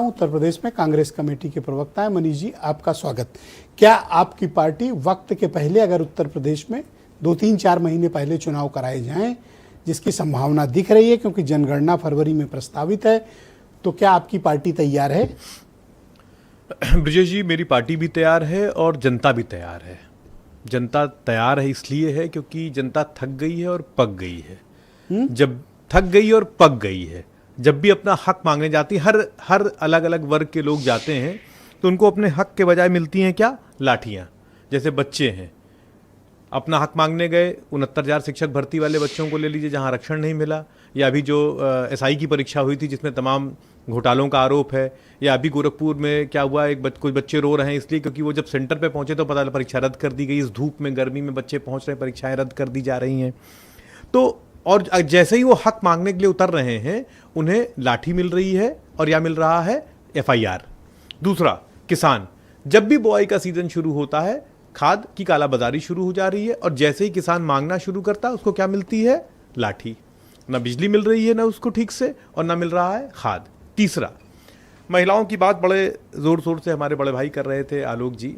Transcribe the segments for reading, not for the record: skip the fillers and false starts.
उत्तर प्रदेश में कांग्रेस कमेटी के प्रवक्ता है। मनीष जी, आपका स्वागत। क्या आपकी पार्टी वक्त के पहले अगर उत्तर प्रदेश में 2-3-4 महीने पहले चुनाव कराए जाएं, जिसकी संभावना दिख रही है क्योंकि जनगणना फरवरी में प्रस्तावित है, तो क्या आपकी पार्टी तैयार है? ब्रिजेश जी, मेरी पार्टी भी तैयार है और जनता भी तैयार है। जनता तैयार है इसलिए है क्योंकि जनता थक गई है और पक गई है। जब थक गई और पक गई है, जब भी अपना हक मांगने जाती है, हर अलग अलग वर्ग के लोग जाते हैं तो उनको अपने हक के बजाय मिलती हैं क्या? लाठियाँ। जैसे बच्चे हैं, अपना हक मांगने गए, 69,000 शिक्षक भर्ती वाले बच्चों को ले लीजिए जहाँ आरक्षण नहीं मिला, या अभी जो एसआई की परीक्षा हुई थी जिसमें तमाम घोटालों का आरोप है, या अभी गोरखपुर में क्या हुआ, कुछ बच्चे रो रहे हैं इसलिए क्योंकि वो जब सेंटर पे पहुंचे तो पता चला परीक्षा रद्द कर दी गई। इस धूप में गर्मी में बच्चे पहुंच रहे हैं, परीक्षाएं रद्द कर दी जा रही हैं। तो और जैसे ही वो हक मांगने के लिए उतर रहे हैं, उन्हें लाठी मिल रही है और या मिल रहा है एफआईआर। दूसरा, किसान, जब भी बुआई का सीजन शुरू होता है, खाद की कालाबाजारी शुरू हो जा रही है और जैसे ही किसान मांगना शुरू करता है, उसको क्या मिलती है? लाठी। ना बिजली मिल रही है ना उसको ठीक से, और ना मिल रहा है खाद। तीसरा, महिलाओं की बात बड़े जोर शोर से हमारे बड़े भाई कर रहे थे, आलोक जी।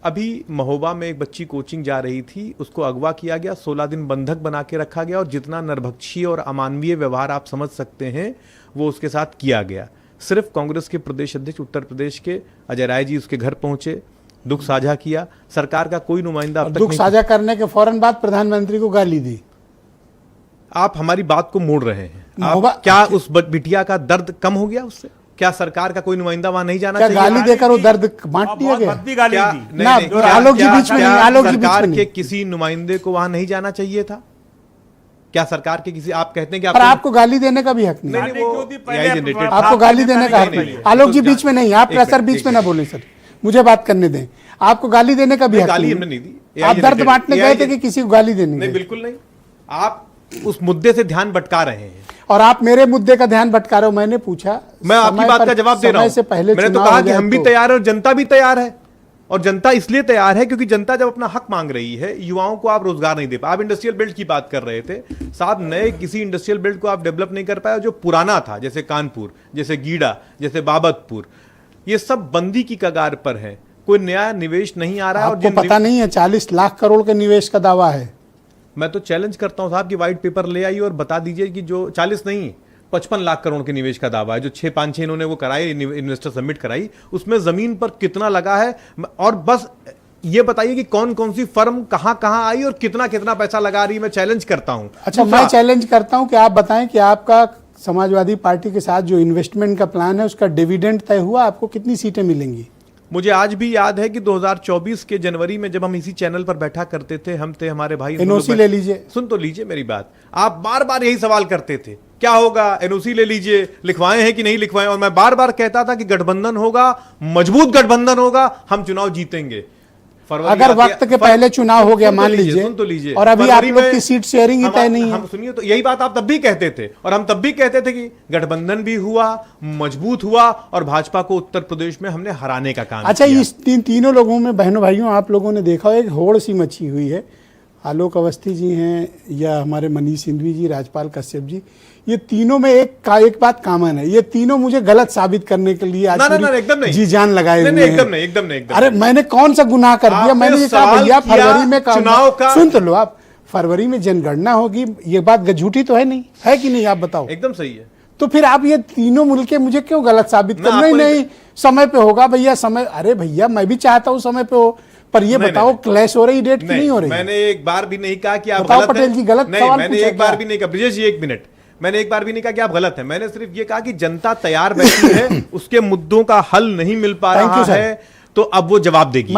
अभी महोबा में एक बच्ची कोचिंग जा रही थी, उसको अगवा किया गया, 16 दिन बंधक बना के रखा गया और जितना नरभक्षी और अमानवीय व्यवहार आप समझ सकते हैं वो उसके साथ किया गया। सिर्फ कांग्रेस के प्रदेश अध्यक्ष उत्तर प्रदेश के अजय राय जी उसके घर पहुंचे, दुख साझा किया। सरकार का कोई नुमाइंदा अब तक दुख साझा करने के फौरन बाद प्रधानमंत्री को गाली दी। आप हमारी बात को मोड़ रहे हैं। क्या उस बिटिया का दर्द कम हो गया उससे? क्या सरकार का कोई नुमाइंदा वहां नहीं जाना चाहिए? गाली देकर वो दर्द बांट दिया गया? आलोक जी बीच में नहीं, आलोक जी सरकार के किसी नुमाइंदे को वहां नहीं जाना चाहिए था? क्या सरकार के किसी, आप कहते हैं कि आपको गाली देने का भी हक नहीं? आपको गाली देने का हक नहीं। आलोक जी बीच में नहीं, आप सर बीच में ना बोले सर, मुझे बात करने दें। आपको गाली देने का भी हक नहीं। हमने नहीं दी। आप दर्द बांटने गए थे कि किसी को गाली देने? नहीं, बिल्कुल नहीं। आप उस मुद्दे से ध्यान भटका रहे हैं और आप मेरे मुद्दे का ध्यान भटका रहे हो। मैंने पूछा, मैं आपकी बात का जवाब दे रहा हूं। मैंने तो कहा कि हम भी तैयार है और जनता भी तैयार है। और जनता इसलिए तैयार है क्योंकि जनता जब अपना हक मांग रही है, युवाओं को आप रोजगार नहीं दे पाए। आप इंडस्ट्रियल बेल्ट की बात कर रहे थे साहब, नए किसी इंडस्ट्रियल बेल्ट को आप डेवलप नहीं कर पाए। जो पुराना था, जैसे कानपुर, जैसे गीडा, जैसे बाबतपुर, ये सब बंदी की कगार पर है। कोई नया निवेश नहीं आ रहा है। आपको पता नहीं है 40 लाख करोड़ के निवेश का दावा है। मैं तो चैलेंज करता हूं साहब कि व्हाइट पेपर ले आई और बता दीजिए कि जो 40 नहीं 55 लाख करोड़ के निवेश का दावा है, जो 6-5-6 इन्होंने वो कराई, इन्वेस्टर सबमिट कराई, उसमें जमीन पर कितना लगा है। और बस ये बताइए कि कौन कौन सी फर्म कहां कहां आई और कितना कितना पैसा लगा रही है। मैं चैलेंज करता हूं। अच्छा, मैं चैलेंज करता हूं कि आप बताएं कि आपका समाजवादी पार्टी के साथ जो इन्वेस्टमेंट का प्लान है उसका डिविडेंड तय हुआ? आपको कितनी सीटें मिलेंगी? मुझे आज भी याद है कि 2024 के जनवरी में जब हम इसी चैनल पर बैठा करते थे, हम थे, हमारे भाई। एनओसी ले लीजिए। सुन तो लीजिए मेरी बात। आप बार बार यही सवाल करते थे, क्या होगा, एनओसी ले लीजिए, लिखवाए हैं कि नहीं लिखवाए। और मैं बार बार कहता था कि गठबंधन होगा, मजबूत गठबंधन होगा, हम चुनाव जीतेंगे। अगर वक्त के पहले चुनाव हो गया, मान लीजिए, सुन तो लीजिए, और अभी आप लोग की सीट शेयरिंग ही तय नहीं है। हम सुनिए तो, यही बात आप तब भी कहते थे और हम तब भी कहते थे कि गठबंधन भी हुआ, मजबूत हुआ और भाजपा को उत्तर प्रदेश में हमने हराने का काम अच्छा, किया। इस तीनों लोगों में, बहनों भाइयों, आप लोगों ने देखा एक होड़ सी मची हुई है। आलोक अवस्थी जी हैं या हमारे मनीष सिंघवी जी, राजपाल कश्यप जी, ये तीनों में एक बात कॉमन है। ये तीनों मुझे गलत साबित करने के लिए आज जी जान लगाए हुए हैं। एकदम नहीं। अरे मैंने कौन सा गुनाह कर दिया? मैंने ये कहा भैया फरवरी में चुनाव का, सुन तो लो आप, फरवरी में जनगणना होगी, ये बात झूठी तो है नहीं, है कि नहीं? आप बताओ। एकदम सही है। तो फिर आप ये तीनों मिलके मुझे क्यों गलत साबित कर? नहीं, समय पे होगा भैया, समय। अरे भैया, मैं भी चाहता हूं समय पे हो, पर ये बताओ क्लैश हो रही डेट की नहीं हो रही? मैंने एक बार भी नहीं कहा कि आप गलत हैं। पटेल जी गलत नहीं, मैंने एक बार भी नहीं कहा। ब्रिजेश जी, 1 मिनट, मैंने एक बार भी नहीं कहा कि आप गलत हैं। मैंने सिर्फ ये कहा कि जनता तैयार बैठी है, उसके मुद्दों का हल नहीं मिल पा रहा है, तो अब वो जवाब देगी।